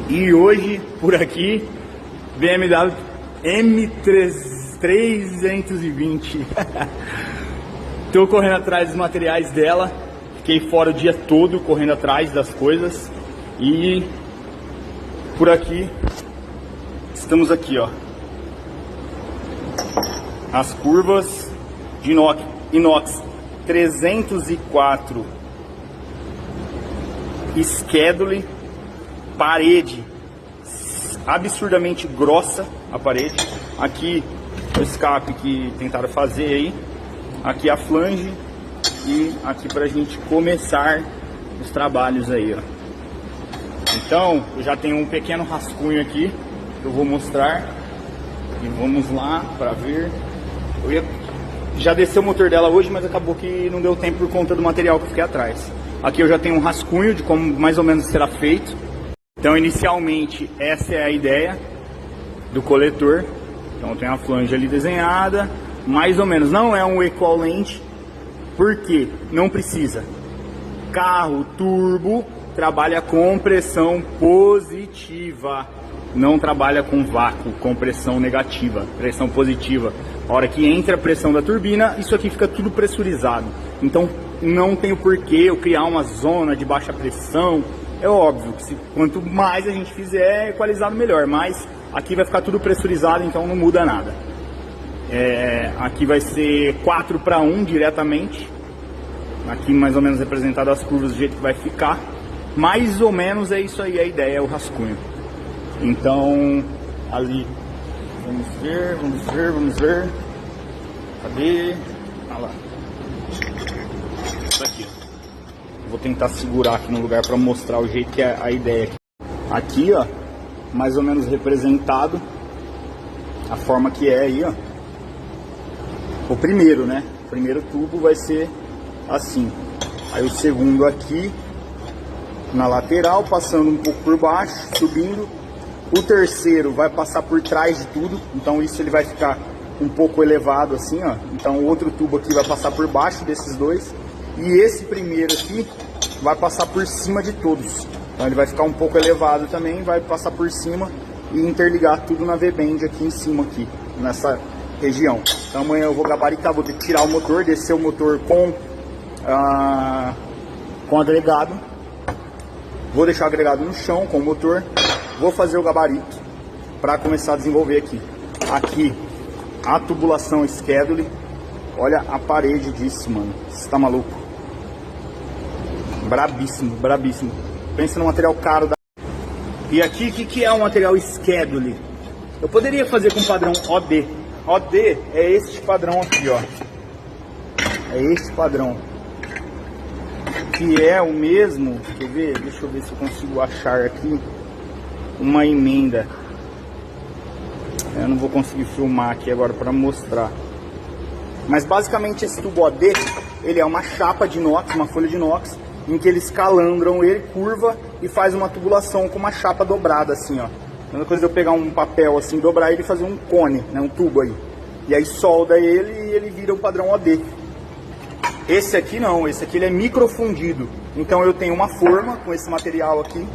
E hoje, por aqui, BMW M320. Tô correndo atrás dos materiais dela. Fiquei fora o dia todo correndo atrás das coisas. E por aqui, estamos aqui, ó. As curvas de inox 304 Schedule, parede absurdamente grossa, a parede. Aqui o escape que tentaram fazer aí, aqui a flange e aqui pra gente começar os trabalhos aí, ó. Então eu já tenho um pequeno rascunho aqui que eu vou mostrar e vamos lá para ver. Já desceu o motor dela hoje, mas acabou que não deu tempo por conta do material que eu fiquei atrás. Aqui eu já tenho um rascunho de como mais ou menos será feito. Então inicialmente essa é a ideia do coletor. Então tem a flange ali desenhada, mais ou menos. Não é um equivalente, porque não precisa. Carro turbo trabalha com pressão positiva, não trabalha com vácuo, com pressão negativa, pressão positiva. A hora que entra a pressão da turbina, isso aqui fica tudo pressurizado. Então não tem o porquê eu criar uma zona de baixa pressão. É óbvio que quanto mais a gente fizer equalizado, melhor. Mas aqui vai ficar tudo pressurizado, então não muda nada. Aqui vai ser 4:1 diretamente. Aqui mais ou menos representado as curvas do jeito que vai ficar. Mais ou menos é isso aí a ideia, é o rascunho. Então ali, vamos ver. Cadê? Olha lá. Isso aqui. Vou tentar segurar aqui no lugar para mostrar o jeito que é a ideia aqui. Aqui, ó, mais ou menos representado a forma que é aí, ó. O primeiro, né? O primeiro tubo vai ser assim. Aí o segundo aqui na lateral, passando um pouco por baixo, subindo. O terceiro vai passar por trás de tudo, então isso ele vai ficar um pouco elevado assim, ó. Então o outro tubo aqui vai passar por baixo desses dois. E esse primeiro aqui vai passar por cima de todos. Então ele vai ficar um pouco elevado também, vai passar por cima e interligar tudo na V-bend aqui em cima, aqui, nessa região. Então amanhã eu vou gabaritar, vou tirar o motor, descer o motor com agregado. Vou deixar o agregado no chão com o motor. Vou fazer o gabarito para começar a desenvolver aqui. Aqui a tubulação Schedule. Olha a parede disso, mano. Você tá maluco? Brabíssimo, brabíssimo. Pensa no material caro da... E aqui, o que é o material Schedule? Eu poderia fazer com padrão OD. OD é este padrão aqui, ó. É este padrão. Que é o mesmo... Quer ver? Deixa eu ver se eu consigo achar aqui uma emenda. Eu não vou conseguir filmar aqui agora para mostrar. Mas basicamente esse tubo OD, ele é uma chapa de inox, uma folha de inox, em que eles calandram ele, curva e faz uma tubulação com uma chapa dobrada assim, ó. A mesma coisa de eu pegar um papel assim, dobrar ele e fazer um cone, né, um tubo aí. E aí solda ele e ele vira o padrão OD. Esse aqui não, esse aqui ele é microfundido. Então eu tenho uma forma com esse material aqui.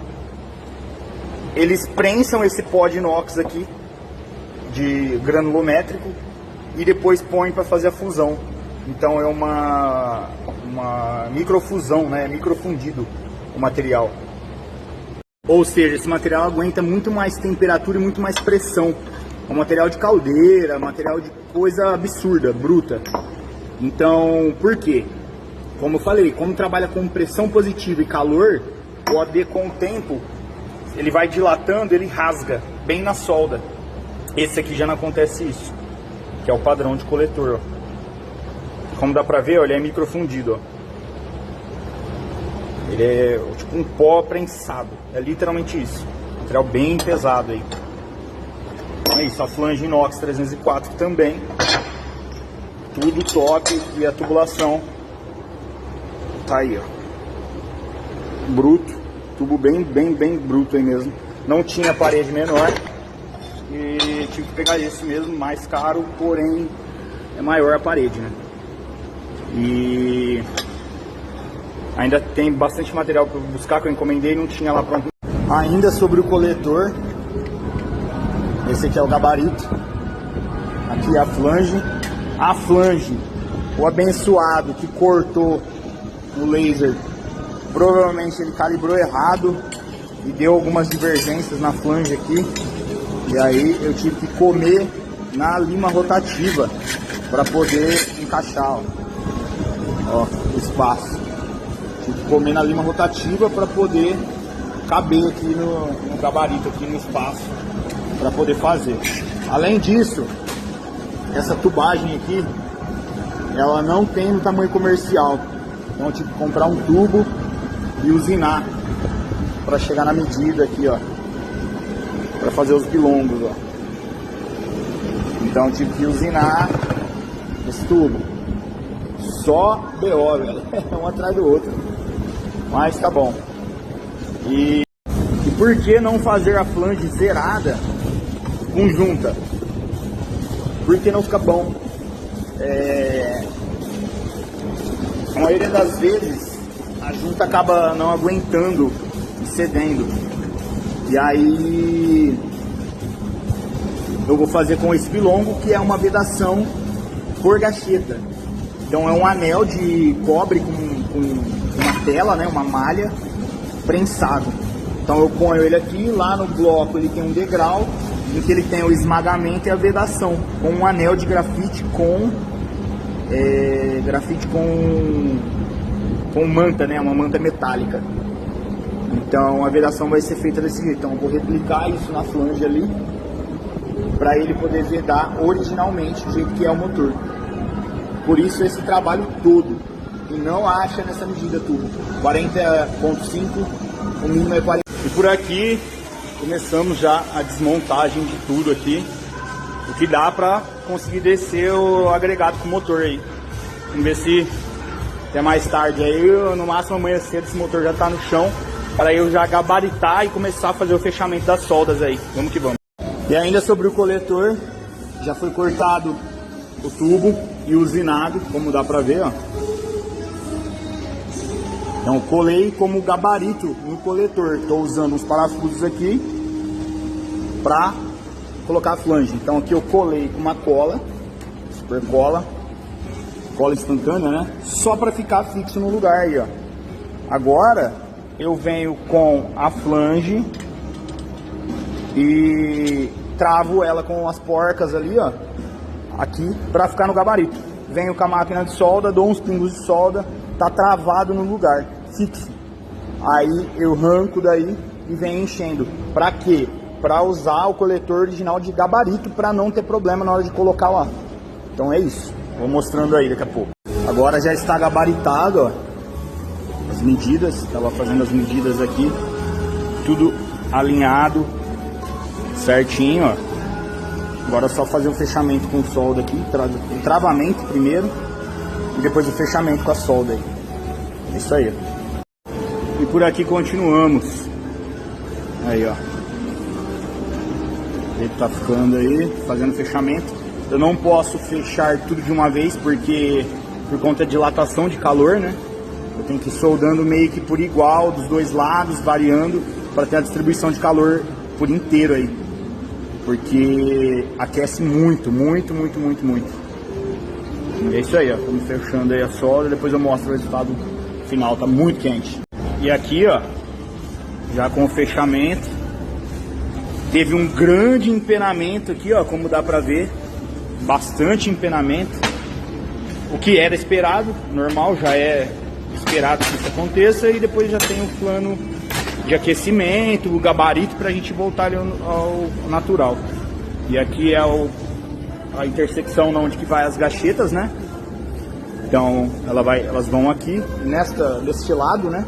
Eles prensam esse pó de inox aqui, de granulométrico, e depois põem para fazer a fusão. Então é uma microfusão, né? Microfundido o material. Ou seja, esse material aguenta muito mais temperatura e muito mais pressão. É um material de caldeira, material de coisa absurda, bruta. Então, por quê? Como eu falei, como trabalha com pressão positiva e calor, o OD com o tempo, ele vai dilatando, ele rasga bem na solda. Esse aqui já não acontece isso, que é o padrão de coletor, ó. Como dá pra ver, ó, ele é microfundido, ó. Ele é tipo um pó prensado, é literalmente isso. Material bem pesado aí. É isso, a flange inox 304 também. Tudo top, e a tubulação tá aí, ó. Bruto, tubo bem bruto aí mesmo. Não tinha parede menor e tive que pegar esse mesmo, mais caro, porém é maior a parede, né? E ainda tem bastante material para buscar que eu encomendei e não tinha lá pronto. Ainda sobre o coletor, esse aqui é o gabarito, aqui é a flange, o abençoado que cortou o laser, provavelmente ele calibrou errado e deu algumas divergências na flange aqui, e aí eu tive que comer na lima rotativa para poder encaixar, ó, o espaço. Tive que comer na lima rotativa para poder caber aqui no gabarito, aqui no espaço, para poder fazer. Além disso, essa tubagem aqui, ela não tem no tamanho comercial, então eu tive que comprar um tubo e usinar para chegar na medida aqui, ó, para fazer os bilongos, ó. Então eu tive que usinar esse tubo. Só BO, velho, um atrás do outro, mas tá bom. E por que não fazer a flange zerada conjunta? Porque não fica bom. A maioria das vezes a junta acaba não aguentando e cedendo. E aí eu vou fazer com esse bilongo, que é uma vedação por gacheta. Então é um anel de cobre com uma tela, né, uma malha prensado. Então eu ponho ele aqui, lá no bloco ele tem um degrau em que ele tem o esmagamento e a vedação, com um anel de grafite com manta, né, uma manta metálica. Então a vedação vai ser feita desse jeito. Então eu vou replicar isso na flange ali, para ele poder vedar originalmente do jeito que é o motor. Por isso esse trabalho todo, e não acha nessa medida tudo, 40.5, o mínimo é 40. E por aqui começamos já a desmontagem de tudo aqui, o que dá para conseguir descer o agregado com o motor aí. Vamos ver se até mais tarde aí, no máximo amanhã cedo, esse motor já tá no chão, para eu já gabaritar e começar a fazer o fechamento das soldas aí. Vamos que vamos. E ainda sobre o coletor, já foi cortado o tubo e usinado, como dá pra ver, ó. Então colei como gabarito no coletor. Estou usando uns parafusos aqui para colocar a flange. Então aqui eu colei com uma cola, super cola instantânea, né? Só para ficar fixo no lugar aí, ó. Agora eu venho com a flange e travo ela com as porcas ali, ó, aqui, para ficar no gabarito. Venho com a máquina de solda, dou uns pingos de solda, tá travado no lugar, fixo. Aí eu arranco daí e venho enchendo. Para quê? Para usar o coletor original de gabarito, para não ter problema na hora de colocar lá. Então é isso. Vou mostrando aí daqui a pouco. Agora já está gabaritado, ó, as medidas. Estava fazendo as medidas aqui, tudo alinhado, certinho, ó. Agora é só fazer o fechamento com solda aqui, o travamento primeiro e depois o fechamento com a solda aí. É isso aí. E por aqui continuamos. Aí, ó. Ele tá ficando aí, fazendo fechamento. Eu não posso fechar tudo de uma vez porque por conta de dilatação de calor, né? Eu tenho que ir soldando meio que por igual dos dois lados, variando, para ter a distribuição de calor por inteiro aí. Porque aquece muito. É isso aí, ó. Estamos fechando aí a solda, depois eu mostro o resultado final. Tá muito quente. E aqui, ó, já com o fechamento, teve um grande empenamento aqui, ó, como dá pra ver. Bastante empenamento. O que era esperado, normal, já é esperado que isso aconteça. E depois já tem o plano de aquecimento, o gabarito, para a gente voltar ali ao natural. E aqui é a intersecção onde que vai as gachetas, né? Então elas vão aqui deste lado, né?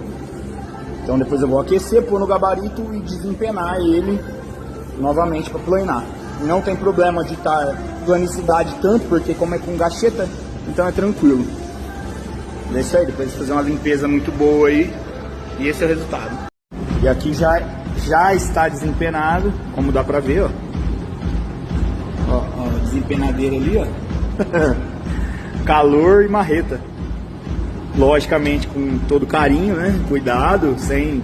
Então depois eu vou aquecer, pôr no gabarito e desempenar ele novamente para planar. Não tem problema de estar planicidade tanto, porque como é com gacheta, então é tranquilo. É isso aí, depois de fazer uma limpeza muito boa aí, e esse é o resultado. E aqui já está desempenado, como dá pra ver, ó. Ó, a desempenadeira ali, ó. Calor e marreta. Logicamente com todo carinho, né? Cuidado, sem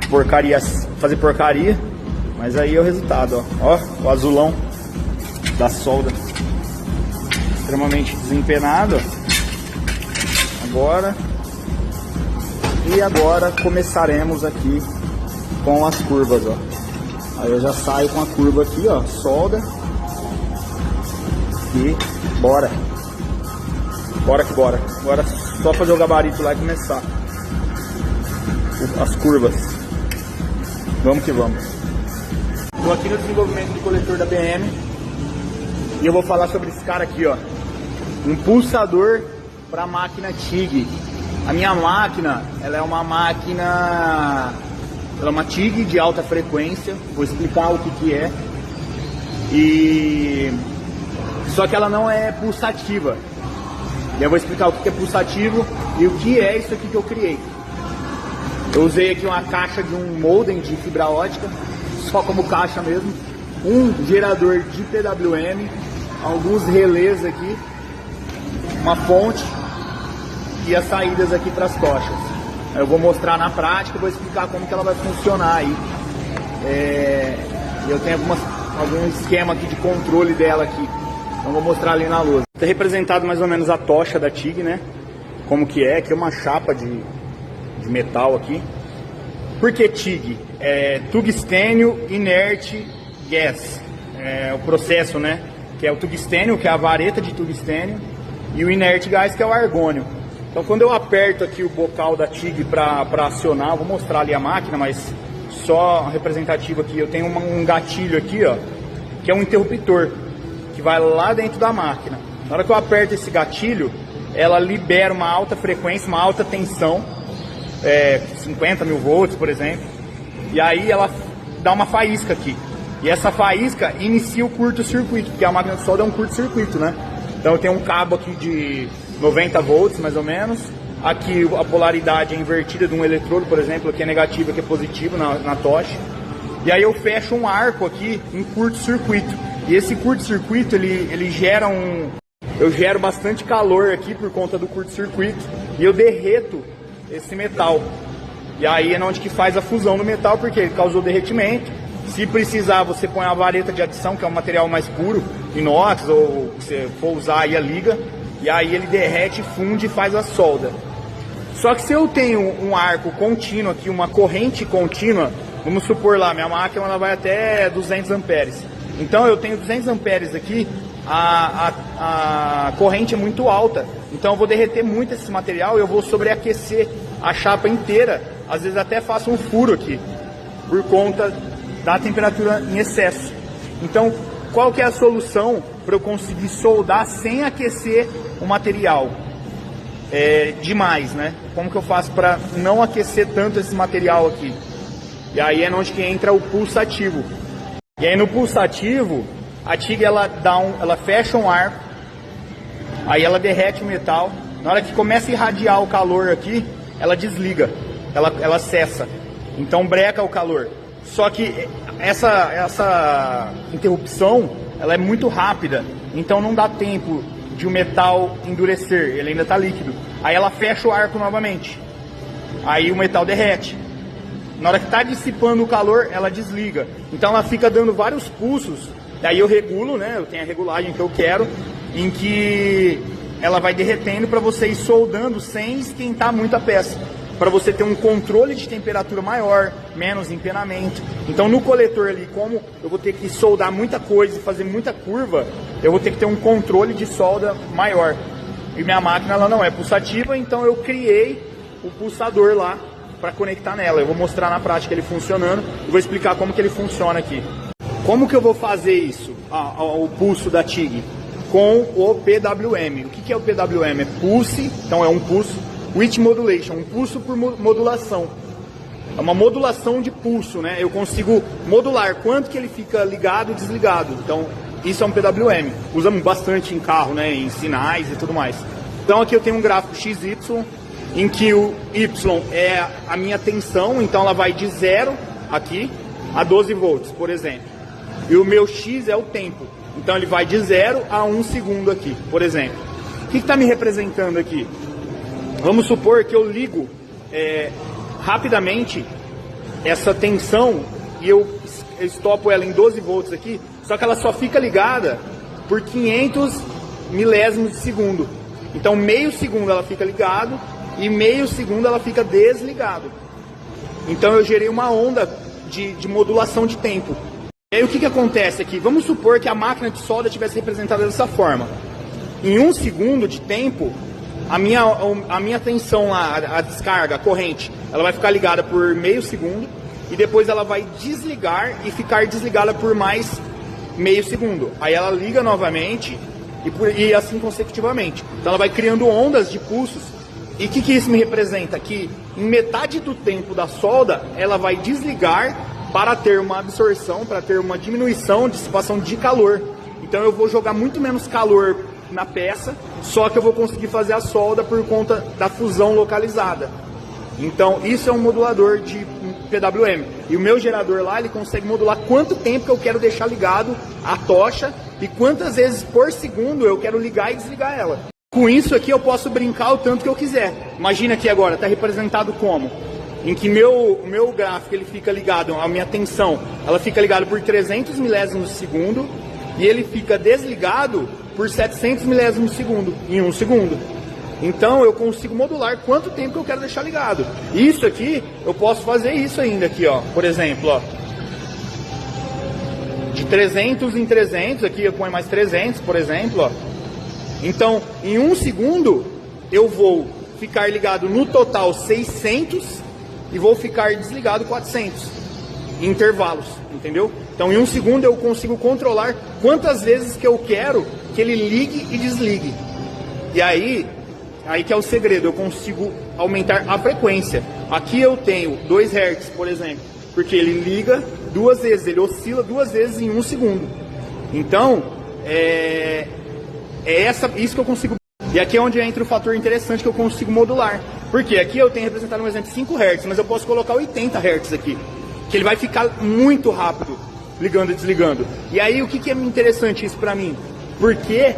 porcaria fazer porcaria, mas aí é o resultado, ó. Ó, o azulão da solda extremamente desempenado, ó. Agora começaremos aqui com as curvas, ó. Aí eu já saio com a curva aqui, ó, solda e bora. Bora que bora. Agora só fazer o gabarito lá e começar as curvas. Vamos que vamos. Estou aqui no desenvolvimento do coletor da BM e eu vou falar sobre esse cara aqui, ó. Um pulsador para máquina TIG. A minha máquina, ela é uma máquina, ela é uma TIG de alta frequência. Vou explicar o que é. Só que ela não é pulsativa. E eu vou explicar o que é pulsativo e o que é isso aqui que eu criei. Eu usei aqui uma caixa de um modem de fibra ótica, só como caixa mesmo, um gerador de PWM, alguns relés aqui, uma fonte e as saídas aqui para as tochas. Eu vou mostrar na prática, vou explicar como que ela vai funcionar aí. Eu tenho algum esquema aqui de controle dela aqui, então vou mostrar ali na lousa. Está representado mais ou menos a tocha da TIG, né? Como que é uma chapa de metal aqui. Por que TIG? Tungstênio Inert Gas. É o processo, né? Que é o tungstênio, que é a vareta de tungstênio, e o inert gas, que é o argônio. Então quando eu aperto aqui o bocal da TIG para acionar, vou mostrar ali a máquina, mas só representativo aqui, eu tenho um gatilho aqui, ó, que é um interruptor, que vai lá dentro da máquina. Na hora que eu aperto esse gatilho, ela libera uma alta frequência, uma alta tensão, 50 mil volts, por exemplo, e aí ela dá uma faísca aqui. E essa faísca inicia o curto-circuito, porque a máquina de solda é um curto-circuito, né? Então eu tenho um cabo aqui de 90 volts, mais ou menos. Aqui a polaridade é invertida de um eletrodo, por exemplo, aqui é negativo, aqui é positivo na tocha. E aí eu fecho um arco aqui em curto-circuito. E esse curto-circuito, ele gera eu gero bastante calor aqui por conta do curto-circuito e eu derreto esse metal. E aí é onde que faz a fusão do metal, porque ele causou derretimento. Se precisar, você põe a vareta de adição, que é um material mais puro, inox, ou se você for usar aí a liga, e aí ele derrete, funde e faz a solda. Só que se eu tenho um arco contínuo aqui, uma corrente contínua, vamos supor lá, minha máquina ela vai até 200 amperes. Então eu tenho 200 amperes aqui, a corrente é muito alta, então eu vou derreter muito esse material e eu vou sobreaquecer a chapa inteira, às vezes até faço um furo aqui, por conta da temperatura em excesso. Então, qual que é a solução para eu conseguir soldar sem aquecer o material demais, né? Como que eu faço para não aquecer tanto esse material aqui? E aí é onde que entra o pulsativo. E aí no pulsativo, a TIG ela fecha um arco, aí ela derrete o metal. Na hora que começa a irradiar o calor aqui, ela desliga, ela cessa. Então breca o calor. Só que essa interrupção, ela é muito rápida, então não dá tempo de o metal endurecer, ele ainda está líquido. Aí ela fecha o arco novamente, aí o metal derrete. Na hora que está dissipando o calor, ela desliga. Então ela fica dando vários pulsos, daí eu regulo, né? Eu tenho a regulagem que eu quero, em que ela vai derretendo para você ir soldando sem esquentar muito a peça, para você ter um controle de temperatura maior, menos empenamento. Então no coletor ali, como eu vou ter que soldar muita coisa e fazer muita curva, eu vou ter que ter um controle de solda maior. E minha máquina ela não é pulsativa, então eu criei o pulsador lá para conectar nela. Eu vou mostrar na prática ele funcionando e vou explicar como que ele funciona aqui. Como que eu vou fazer isso, o pulso da TIG? Com o PWM. O que é o PWM? É pulse, então é um pulso. With modulation, um pulso por modulação. É uma modulação de pulso, né? Eu consigo modular quanto que ele fica ligado e desligado. Então, isso é um PWM. Usamos bastante em carro, né? Em sinais e tudo mais. Então, aqui eu tenho um gráfico XY, em que o Y é a minha tensão, então ela vai de 0 aqui a 12 volts, por exemplo. E o meu X é o tempo. Então, ele vai de 0 a 1 segundo aqui, por exemplo. O que está me representando aqui? Vamos supor que eu ligo rapidamente essa tensão e eu estopo ela em 12 volts aqui, só que ela só fica ligada por 500 milésimos de segundo. Então meio segundo ela fica ligado e meio segundo ela fica desligado. Então eu gerei uma onda de modulação de tempo. E aí o que acontece aqui? Vamos supor que a máquina de solda tivesse representada dessa forma. Em 1 segundo de tempo, a minha tensão lá, a descarga, a corrente, ela vai ficar ligada por meio segundo e depois ela vai desligar e ficar desligada por mais meio segundo. Aí ela liga novamente e assim consecutivamente. Então ela vai criando ondas de pulsos. E o que isso me representa? Que em metade do tempo da solda, ela vai desligar para ter uma absorção, para ter uma diminuição, dissipação de calor. Então eu vou jogar muito menos calor na peça, só que eu vou conseguir fazer a solda por conta da fusão localizada. Então isso é um modulador de PWM. E o meu gerador lá, ele consegue modular quanto tempo que eu quero deixar ligado a tocha e quantas vezes por segundo eu quero ligar e desligar ela. Com isso aqui eu posso brincar o tanto que eu quiser. Imagina aqui agora, está representado como? Em que o meu gráfico ele fica ligado, a minha tensão, ela fica ligada por 300 milésimos de segundo e ele fica desligado por 700 milésimos de segundo, em 1 segundo. Então eu consigo modular quanto tempo que eu quero deixar ligado. Isso aqui, eu posso fazer isso ainda aqui, ó. Por exemplo, ó. De 300 em 300, aqui eu ponho mais 300, por exemplo, ó. Então, em 1 segundo, eu vou ficar ligado no total 600 e vou ficar desligado 400 em intervalos, entendeu? Então, em 1 segundo eu consigo controlar quantas vezes que eu quero que ele ligue e desligue. E aí que é o segredo, eu consigo aumentar a frequência. Aqui eu tenho 2 Hz, por exemplo, porque ele liga 2 vezes, ele oscila 2 vezes em 1 segundo. Então, isso que eu consigo. E aqui é onde entra o fator interessante que eu consigo modular. Porque aqui eu tenho representado um exemplo 5 Hz, mas eu posso colocar 80 Hz aqui, que ele vai ficar muito rápido ligando e desligando. E aí o que é interessante isso para mim? Porque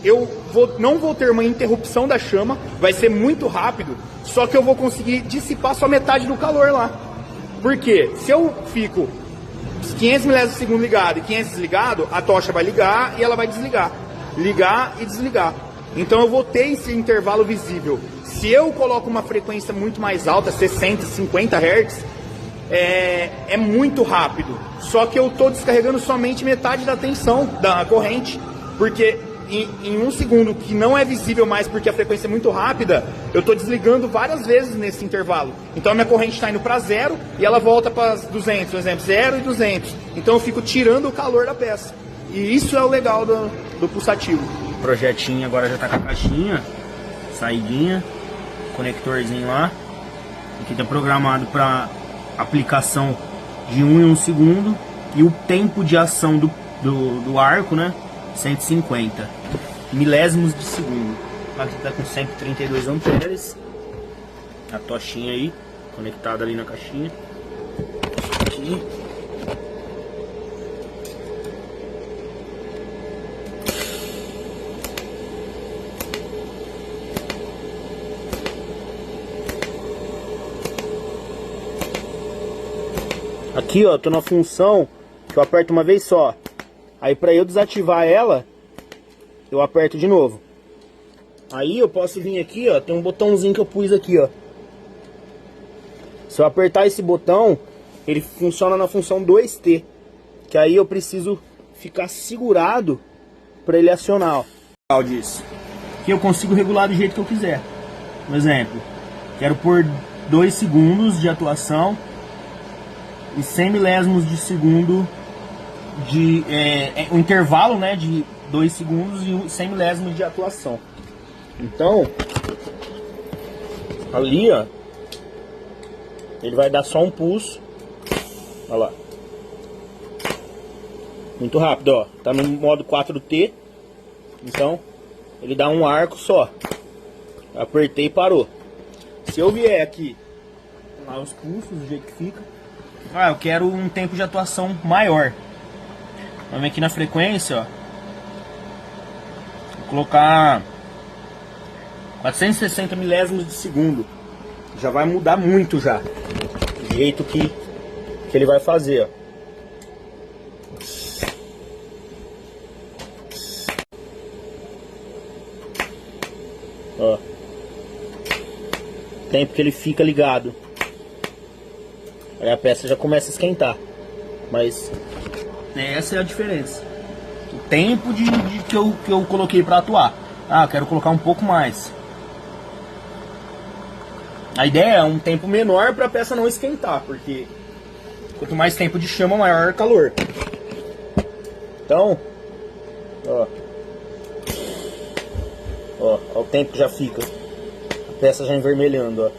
eu não vou ter uma interrupção da chama, vai ser muito rápido, só que eu vou conseguir dissipar só metade do calor lá. Por quê? Se eu fico 500 milésimos de segundo ligado e 500 desligado, a tocha vai ligar e ela vai desligar. Ligar e desligar. Então eu vou ter esse intervalo visível. Se eu coloco uma frequência muito mais alta, 60, 50 Hz, é muito rápido. Só que eu estou descarregando somente metade da tensão da corrente. Porque em 1 segundo, que não é visível mais porque a frequência é muito rápida, eu estou desligando várias vezes nesse intervalo. Então a minha corrente está indo para 0 e ela volta para 200, por exemplo, 0 e 200. Então eu fico tirando o calor da peça. E isso é o legal do pulsativo. O projetinho agora já está com a caixinha, saidinha, conectorzinho lá. Aqui está programado para aplicação de 1 em 1 segundo. E o tempo de ação do arco, né? 150 milésimos de segundo. Aqui está com 132 amperes. A tochinha aí, conectada ali na caixinha. Aqui. Aqui, ó, tô na função que eu aperto uma vez só. Aí para eu desativar ela, eu aperto de novo. Aí eu posso vir aqui, ó, tem um botãozinho que eu pus aqui, ó. Se eu apertar esse botão, ele funciona na função 2T. Que aí eu preciso ficar segurado para ele acionar, ó. Disso. Que eu consigo regular do jeito que eu quiser. Por exemplo, quero pôr 2 segundos de atuação e 100 milésimos de segundo de o intervalo, né, de 2 segundos e 100 milésimos de atuação. Então, ali, ó, ele vai dar só um pulso. Olha lá. Muito rápido, ó. Tá no modo 4T. Então, ele dá um arco só. Apertei e parou. Se eu vier aqui, lá os pulsos, do jeito que fica. Ah, eu quero um tempo de atuação maior. Vamos aqui na frequência, ó. Vou colocar 460 milésimos de segundo. Já vai mudar muito já. jeito que ele vai fazer, ó. Tempo que ele fica ligado. Aí a peça já começa a esquentar. Mas essa é a diferença. O tempo que eu coloquei para atuar. Ah, quero colocar um pouco mais. A ideia é um tempo menor para a peça não esquentar, porque quanto mais tempo de chama, maior o calor. Então, ó o tempo que já fica. A peça já envermelhando, ó.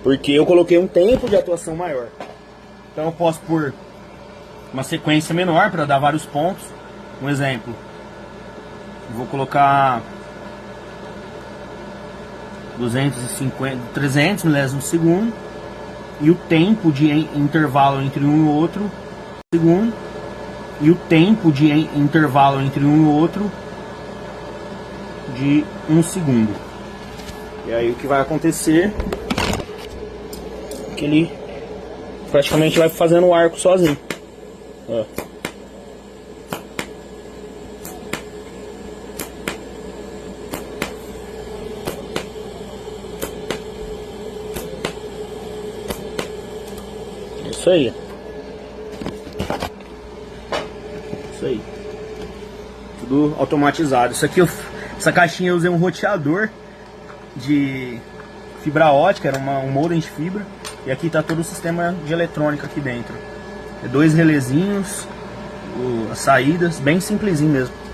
Porque eu coloquei um tempo de atuação maior. Então eu posso pôr uma sequência menor para dar vários pontos. Um exemplo. Vou colocar 300 milésimos de segundo. E o tempo de intervalo entre um e o outro. Segundo. E o tempo de intervalo entre um e o outro de 1 segundo. E aí o que vai acontecer é que ele praticamente vai fazendo o arco sozinho. Ó. Isso aí. Isso aí. Tudo automatizado. Isso aqui, essa caixinha eu usei um roteador de fibra ótica, era um modem de fibra. E aqui tá todo o sistema de eletrônica aqui dentro. É 2 relezinhos, as saídas, bem simplesinho mesmo.